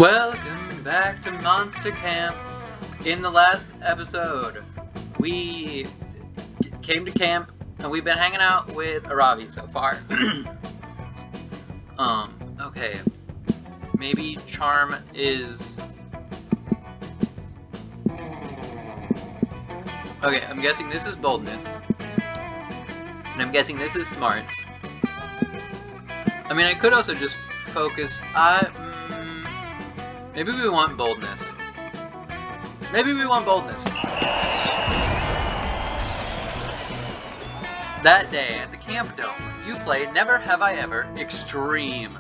Welcome back to Monster Camp. In the last episode, we came to camp and we've been hanging out with Aravi so far. Okay. Maybe charm is... Okay, I'm guessing this is boldness. And I'm guessing this is smarts. I mean, I could also just focus... maybe we want boldness. Maybe we want boldness. That day at the camp dome, you played Never Have I Ever Extreme.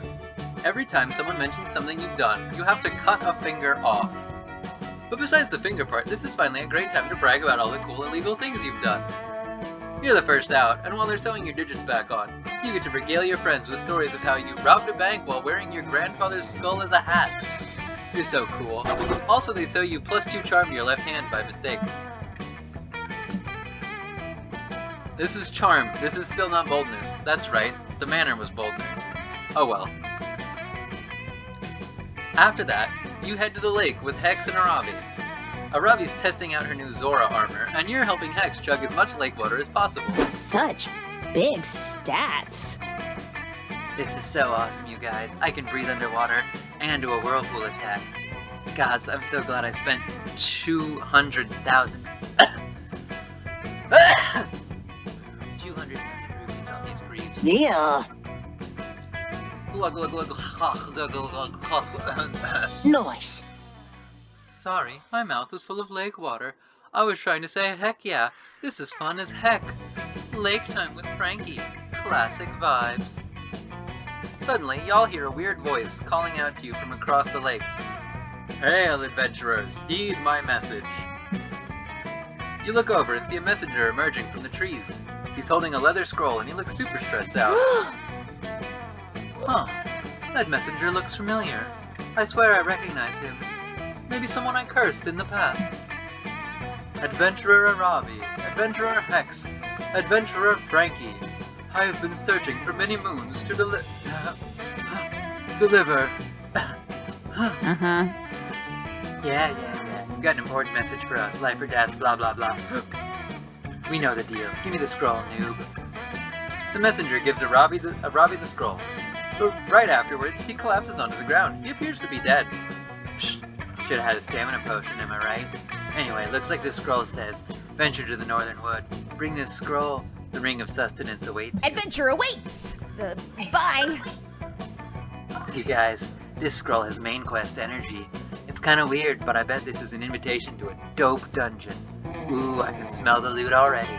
Every time someone mentions something you've done, you have to cut a finger off. But besides the finger part, this is finally a great time to brag about all the cool illegal things you've done. You're the first out, and while they're sewing your digits back on, you get to regale your friends with stories of how you robbed a bank while wearing your grandfather's skull as a hat. You're so cool. Also, they sew you +2 charm to your left hand by mistake. This is charm. This is still not boldness. That's right. The manner was boldness. Oh well. After that, you head to the lake with Hex and Aravi. Aravi's testing out her new Zora armor, and you're helping Hex chug as much lake water as possible. Such big stats. This is so awesome, you guys. I can breathe underwater and do a whirlpool attack. Gods, I'm so glad I spent 200,000... 200 rupees on these greaves. Yeah. Glug, glug, glug, glug, glug, glug, glug. Nice. Sorry, my mouth was full of lake water. I was trying to say, heck yeah, this is fun as heck. Lake time with Frankie. Classic vibes. Suddenly, y'all hear a weird voice calling out to you from across the lake. Hail, adventurers, heed my message. You look over and see a messenger emerging from the trees. He's holding a leather scroll and he looks super stressed out. Huh, that messenger looks familiar. I swear I recognize him. Maybe someone I cursed in the past. Adventurer Aravi, Adventurer Hex, Adventurer Frankie. I have been searching for many moons to deliver. Yeah. You've got an important message for us. Life or death, blah blah blah. We know the deal. Give me the scroll, noob. The messenger gives Aravi the scroll. But right afterwards, he collapses onto the ground. He appears to be dead. Shh. Should have had a stamina potion, am I right? Anyway, looks like this scroll says, venture to the northern wood. Bring this scroll. The ring of sustenance awaits you. Adventure awaits! Bye! You guys, this scroll has main quest energy. It's kinda weird, but I bet this is an invitation to a dope dungeon. Ooh, I can smell the loot already.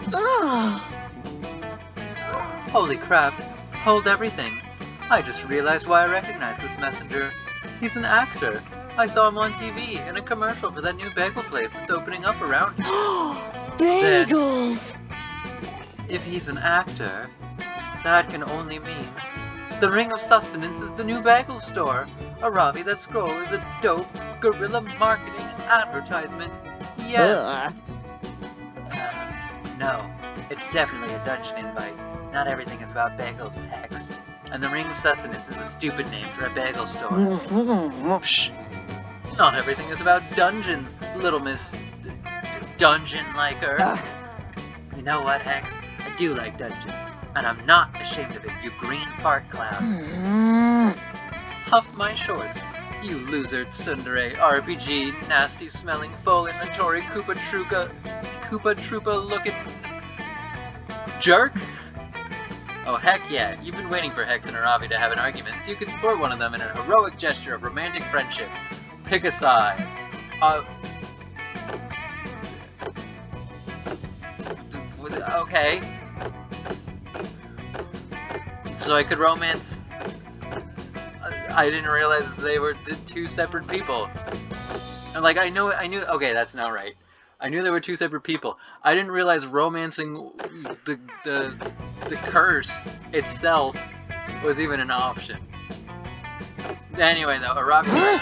Holy crap, hold everything. I just realized why I recognize this messenger. He's an actor. I saw him on TV in a commercial for that new bagel place that's opening up around here. Bagels! If he's an actor, that can only mean the Ring of Sustenance is the new bagel store. Aravi, that scroll is a dope guerrilla marketing advertisement. Yes. No, it's definitely a dungeon invite. Not everything is about bagels, Hex. And the Ring of Sustenance is a stupid name for a bagel store. Shh. Not everything is about dungeons, little miss dungeon-liker. You know what, Hex? I do like dungeons, and I'm not ashamed of it, you green fart cloud. Huff my shorts, you loser tsundere RPG, nasty-smelling full inventory Koopa Troopa looking jerk. Oh heck yeah, you've been waiting for Hex and Aravi to have an argument, so you can support one of them in a heroic gesture of romantic friendship. Pick a side. Okay. So I could romance... I didn't realize they were two separate people. And like, I knew, okay, that's not right. I knew there were two separate people. I didn't realize romancing the curse itself was even an option. Anyway though, Aravi's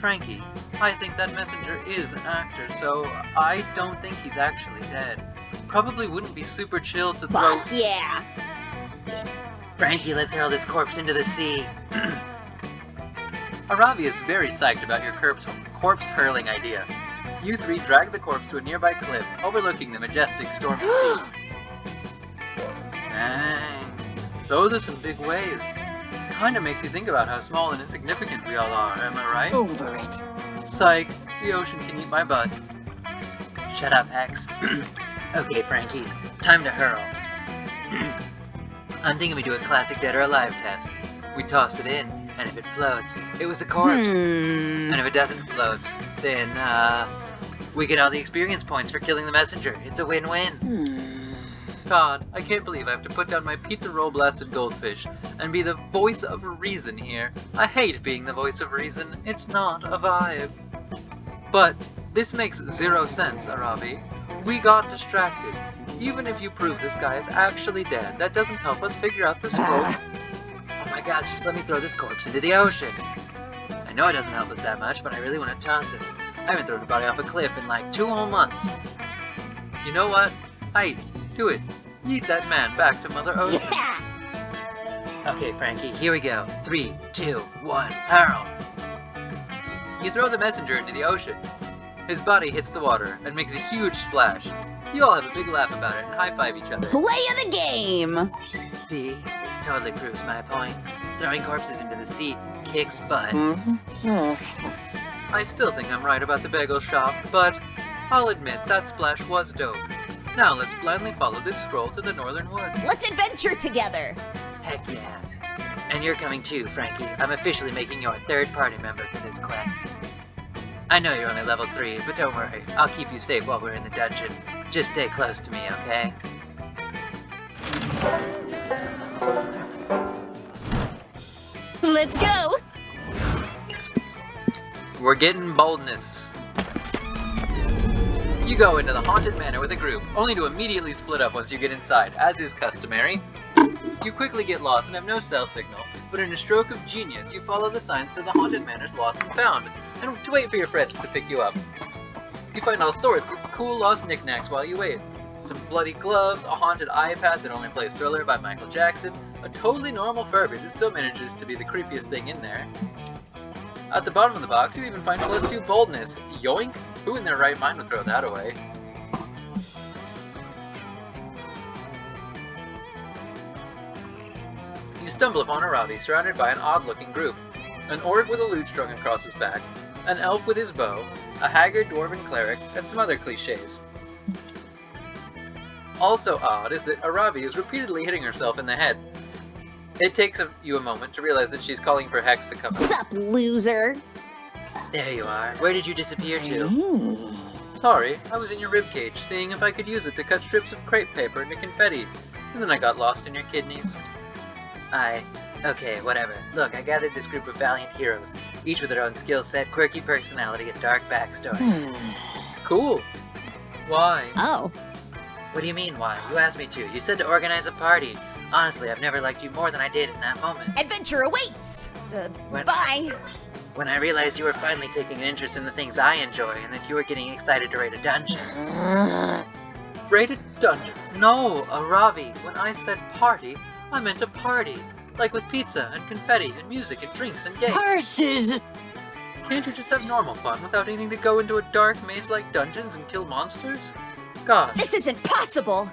Frankie, I think that messenger is an actor, so I don't think he's actually dead. Probably wouldn't be super chill to throw... Fuck yeah! Frankie, let's hurl this corpse into the sea. Aravi is very psyched about your corpse hurling idea. You three drag the corpse to a nearby cliff, overlooking the majestic stormy sea. Dang. Those are some big waves. Kinda makes you think about how small and insignificant we all are, am I right? Over it. Psych, the ocean can eat my butt. Shut up, Hex. Okay, Frankie, time to hurl. I'm thinking we do a classic Dead or Alive test. We toss it in, and if it floats, it was a corpse. And if it doesn't float, then, we get all the experience points for killing the messenger. It's a win-win. God, I can't believe I have to put down my pizza roll blasted goldfish and be the voice of reason here. I hate being the voice of reason. It's not a vibe. But this makes 0 sense, Aravi. We got distracted. Even if you prove this guy is actually dead, that doesn't help us figure out the scrolls. Oh my god, just let me throw this corpse into the ocean. I know it doesn't help us that much, but I really want to toss it. I haven't thrown a body off a cliff in like 2 whole months. You know what? Height, do it. Yeet that man back to Mother Ocean. Yeah. Okay, Frankie, here we go. 3, 2, 1, hurl. You throw the messenger into the ocean. His body hits the water and makes a huge splash. You all have a big laugh about it and high-five each other. Play of the game. See, this totally proves my point. Throwing corpses into the sea kicks butt. I still think I'm right about the bagel shop, but I'll admit that splash was dope. Now let's blindly follow this scroll to the northern woods. Let's adventure together. Heck yeah. And you're coming too, Frankie. I'm officially making you a third party member for this quest. I know you're only level 3, but don't worry. I'll keep you safe while we're in the dungeon. Just stay close to me, okay? Let's go. We're getting boldness. You go into the haunted manor with a group, only to immediately split up once you get inside, as is customary. You quickly get lost and have no cell signal, but in a stroke of genius, you follow the signs to the haunted manor's lost and found, and to wait for your friends to pick you up. You find all sorts of cool lost knickknacks while you wait. Some bloody gloves, a haunted iPad that only plays Thriller by Michael Jackson, a totally normal Furby that still manages to be the creepiest thing in there. At the bottom of the box, you even find +2 boldness. Yoink! Who in their right mind would throw that away? You stumble upon Aravi surrounded by an odd-looking group. An orc with a lute strung across his back, an elf with his bow, a haggard dwarven cleric, and some other cliches. Also odd is that Aravi is repeatedly hitting herself in the head. It takes you a moment to realize that she's calling for Hex to come What's out. up, loser? There you are. Where did you disappear to? Sorry, I was in your ribcage, seeing if I could use it to cut strips of crepe paper into confetti, and then I got lost in your kidneys. Okay, whatever. Look, I gathered this group of valiant heroes, each with their own skill set, quirky personality, and dark backstory. Cool. Why? Oh. What do you mean, why? You asked me to. You said to organize a party. Honestly, I've never liked you more than I did in that moment. Adventure awaits. When- Bye. When I realized you were finally taking an interest in the things I enjoy, and that you were getting excited to raid a dungeon. Raid a dungeon? No, Aravi. When I said party, I meant a party. Like with pizza, and confetti, and music, and drinks, and games. Horses. Can't you just have normal fun without needing to go into a dark maze-like dungeons and kill monsters? God. This isn't possible.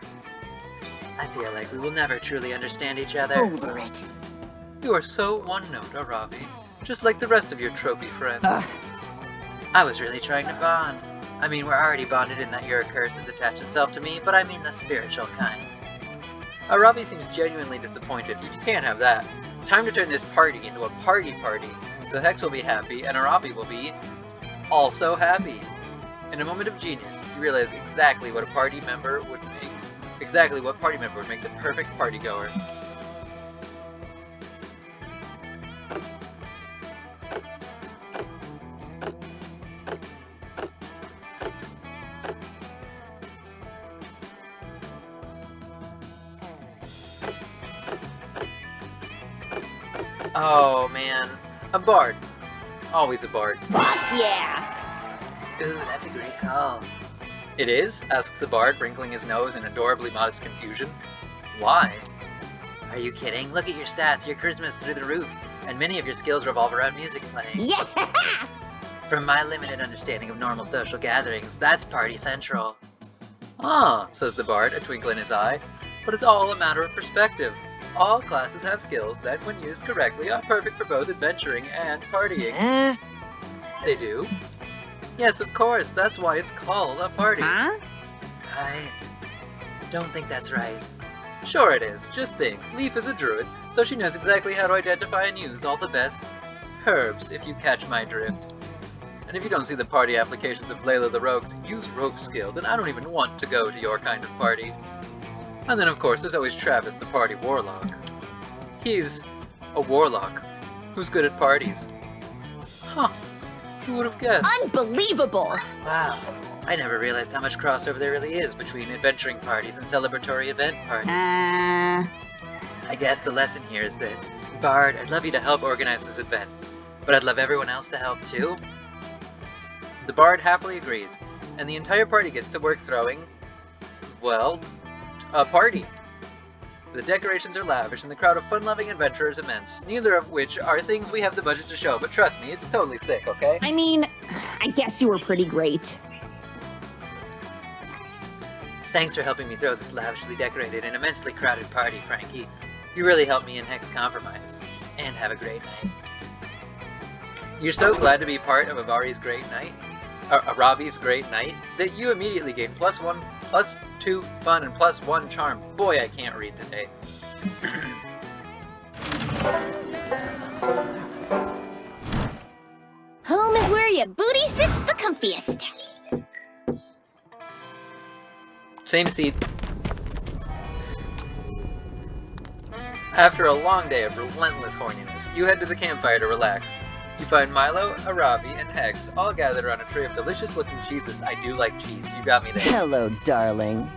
I feel like we will never truly understand each other. Over it. You are so one-note, Aravi. Just like the rest of your trophy friends. Ugh. I was really trying to bond. I mean, we're already bonded in that your curse has attached itself to me, but I mean the spiritual kind. Aravi seems genuinely disappointed. You can't have that. Time to turn this party into a party, so Hex will be happy, and Aravi will be also happy. In a moment of genius, you realize exactly what party member would make the perfect party goer. Oh man, a bard. Always a bard. Fuck yeah. Ooh, that's a great call. It is? Asks the bard, wrinkling his nose in adorably modest confusion. Why? Are you kidding? Look at your stats, your charisma's through the roof, and many of your skills revolve around music playing. Yeah! From my limited understanding of normal social gatherings, that's party central. Ah, says the bard, a twinkle in his eye, but it's all a matter of perspective. All classes have skills that, when used correctly, are perfect for both adventuring and partying. They do? Yes, of course, that's why it's called a party. Huh? I don't think that's right. Sure it is. Just think, Leaf is a druid, so she knows exactly how to identify and use all the best herbs, if you catch my drift. And if you don't see the party applications of Layla the Rogue's use rogue skill, then I don't even want to go to your kind of party. And then of course there's always Travis the party warlock. He's a warlock who's good at parties. Huh, who would have guessed? Unbelievable! Wow, I never realized how much crossover there really is between adventuring parties and celebratory event parties. I guess the lesson here is that, Bard, I'd love you to help organize this event, but I'd love everyone else to help too. The bard happily agrees, and the entire party gets to work throwing, well, a party. The decorations are lavish and the crowd of fun-loving adventurers immense, neither of which are things we have the budget to show, but trust me, it's totally sick, okay? I mean, I guess you were pretty great. Thanks for helping me throw this lavishly decorated and immensely crowded party, Frankie. You really helped me and Hex compromise. And have a great night. You're so glad to be part of Avari's great night? Arabi's great night, that you immediately gain +1, +2 fun, and +1 charm. Boy, I can't read today. Home is where your booty sits the comfiest. Same seat. After a long day of relentless horniness, you head to the campfire to relax. You find Milo, Arabi, and Hex all gathered around a tray of delicious-looking cheeses. I do like cheese. You got me there. Hello, darling.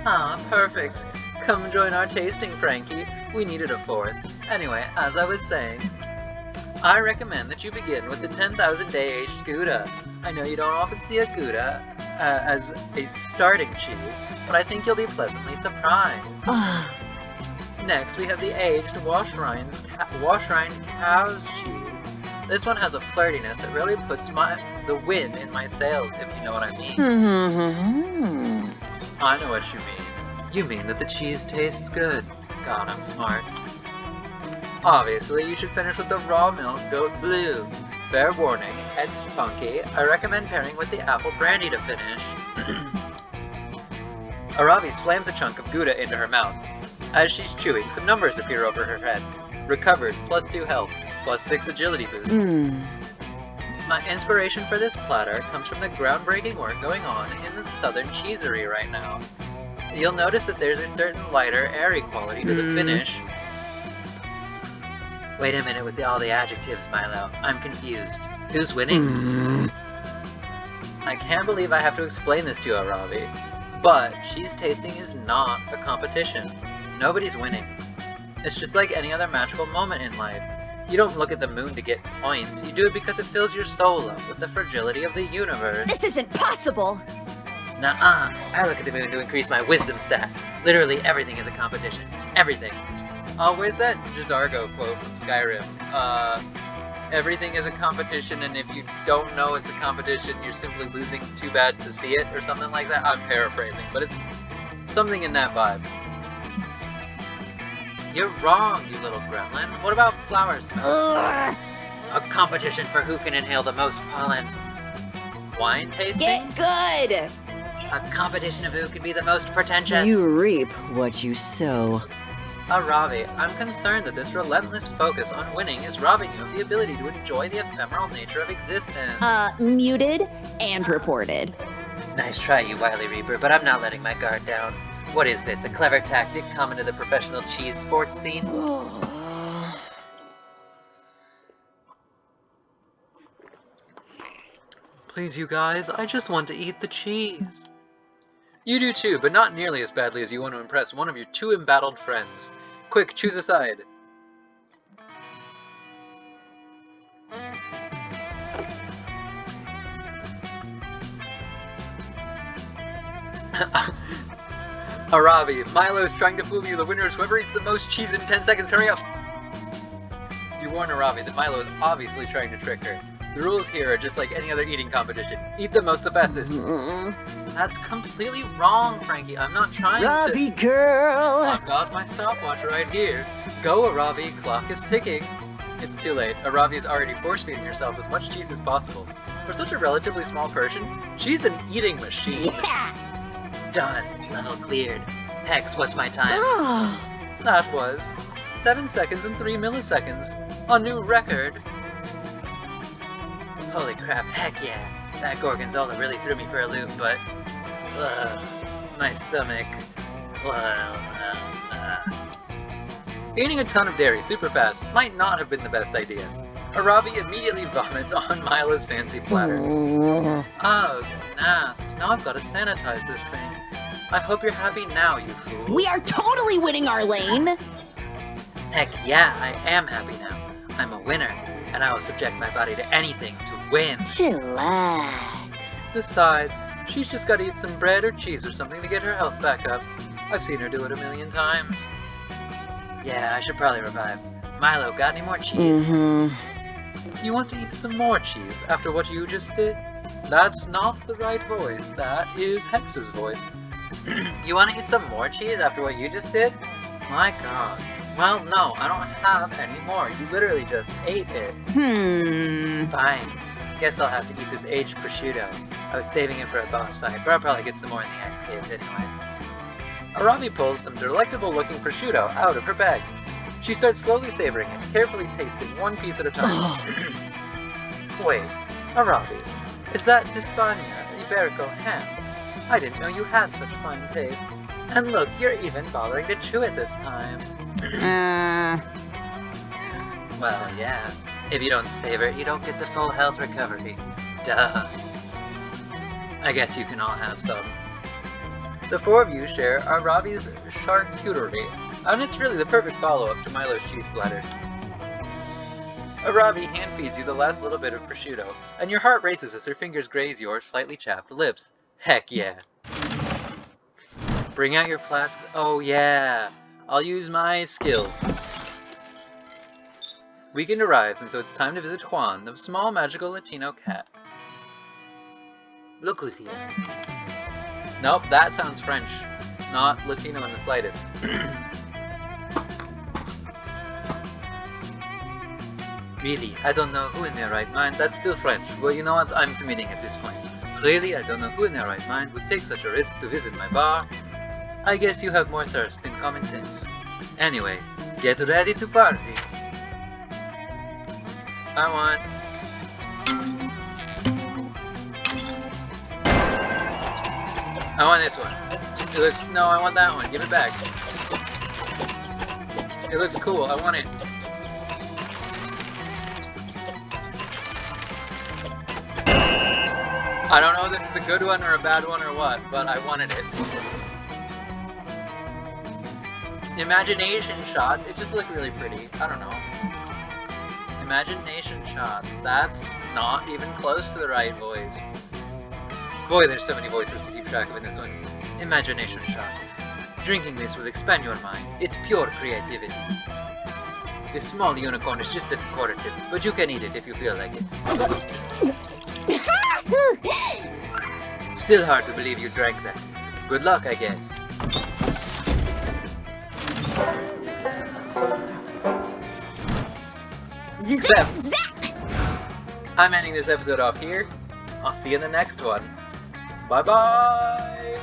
Ah, perfect. Come join our tasting, Frankie. We needed a fourth. Anyway, as I was saying, I recommend that you begin with the 10,000 day aged Gouda. I know you don't often see a Gouda as a starting cheese, but I think you'll be pleasantly surprised. Next, we have the aged wash-rind cow's cheese. This one has a flirtiness that really puts the wind in my sails, if you know what I mean. I know what you mean. You mean that the cheese tastes good. God, I'm smart. Obviously, you should finish with the raw milk goat blue. Fair warning, it's funky. I recommend pairing with the apple brandy to finish. Arabi slams a chunk of Gouda into her mouth. As she's chewing, some numbers appear over her head. Recovered, +2 health, +6 agility boost. My inspiration for this platter comes from the groundbreaking work going on in the Southern Cheesery right now. You'll notice that there's a certain lighter, airy quality to the finish. Wait a minute with all the adjectives, Milo. I'm confused. Who's winning? I can't believe I have to explain this to you, Arabi, but cheese tasting is not a competition. Nobody's winning. It's just like any other magical moment in life. You don't look at the moon to get points, you do it because it fills your soul up with the fragility of the universe. This isn't possible! Nuh-uh. I look at the moon to increase my wisdom stat. Literally everything is a competition. Everything. Where's that Jizargo quote from Skyrim? Everything is a competition, and if you don't know it's a competition, you're simply losing too bad to see it, or something like that. I'm paraphrasing, but it's something in that vibe. You're wrong, you little gremlin. What about flower smell? A competition for who can inhale the most pollen. Wine tasting? Get good! A competition of who can be the most pretentious. You reap what you sow. Arabi, I'm concerned that this relentless focus on winning is robbing you of the ability to enjoy the ephemeral nature of existence. Muted and reported. Nice try, you wily reaper, but I'm not letting my guard down. What is this, a clever tactic common to the professional cheese sports scene? Please, you guys, I just want to eat the cheese. You do too, but not nearly as badly as you want to impress one of your two embattled friends. Quick, choose a side. Arabi, Milo's trying to fool you. The winner is whoever eats the most cheese in 10 seconds. Hurry up! You warn Arabi that Milo is obviously trying to trick her. The rules here are just like any other eating competition. Eat the most the fastest. That's completely wrong, Frankie. I'm not trying Ravi girl! I've got my stopwatch right here. Go, Arabi. Clock is ticking. It's too late. Arabi is already force-feeding herself as much cheese as possible. For such a relatively small person, she's an eating machine. Yeah. Done. Level cleared. Hex, what's my time? That was 7 seconds and 3 milliseconds. A new record. Holy crap, heck yeah. That Gorgonzola really threw me for a loop, but... my stomach... Eating a ton of dairy super fast might not have been the best idea. Arabi immediately vomits on Milo's fancy platter. Oh, nasty. Now I've got to sanitize this thing. I hope you're happy now, you fool. We are totally winning our lane. Heck yeah, I am happy now. I'm a winner, and I will subject my body to anything to win. Chillax. Besides, she's just got to eat some bread or cheese or something to get her health back up. I've seen her do it 1,000,000 times. Yeah, I should probably revive. Milo, got any more cheese? You want to eat some more cheese after what you just did? That's not the right voice. That is Hex's voice. You want to eat some more cheese after what you just did? My god. Well, no, I don't have any more. You literally just ate it. Fine. Guess I'll have to eat this aged prosciutto. I was saving it for a boss fight, but I'll probably get some more in the ice caves anyway. Arabi pulls some delectable-looking prosciutto out of her bag. She starts slowly savoring it, carefully tasting one piece at a time. Wait, Arabi, is that d'Espagna Iberico ham? I didn't know you had such fine taste. And look, you're even bothering to chew it this time. Well, yeah. If you don't savor it, you don't get the full health recovery. Duh. I guess you can all have some. The four of you share Arabi's charcuterie, and it's really the perfect follow-up to Milo's cheese platter. Arabi hand feeds you the last little bit of prosciutto, and your heart races as her fingers graze your slightly chapped lips. Heck yeah. Bring out your flask. Oh yeah. I'll use my skills. Weekend arrives, and so it's time to visit Juan, the small magical Latino cat. Look who's here. Nope, that sounds French. Not Latino in the slightest. Really, I don't know who in their right mind. That's still French. Well, you know what? I'm committing at this point. Clearly, I don't know who in their right mind would take such a risk to visit my bar. I guess you have more thirst than common sense. Anyway, get ready to party. I want... I want this one. It looks... No, I want that one. Give it back. It looks cool. I want it. I don't know if this is a good one or a bad one or what, but I wanted it. Imagination shots. It just looked really pretty. I don't know. Imagination shots. That's not even close to the right voice. Boy, there's so many voices to keep track of in this one. Imagination shots. Drinking this will expand your mind. It's pure creativity. This small unicorn is just a decorative, but you can eat it if you feel like it. Still hard to believe you drank that. Good luck, I guess. Zap! I'm ending this episode off here. I'll see you in the next one. Bye-bye!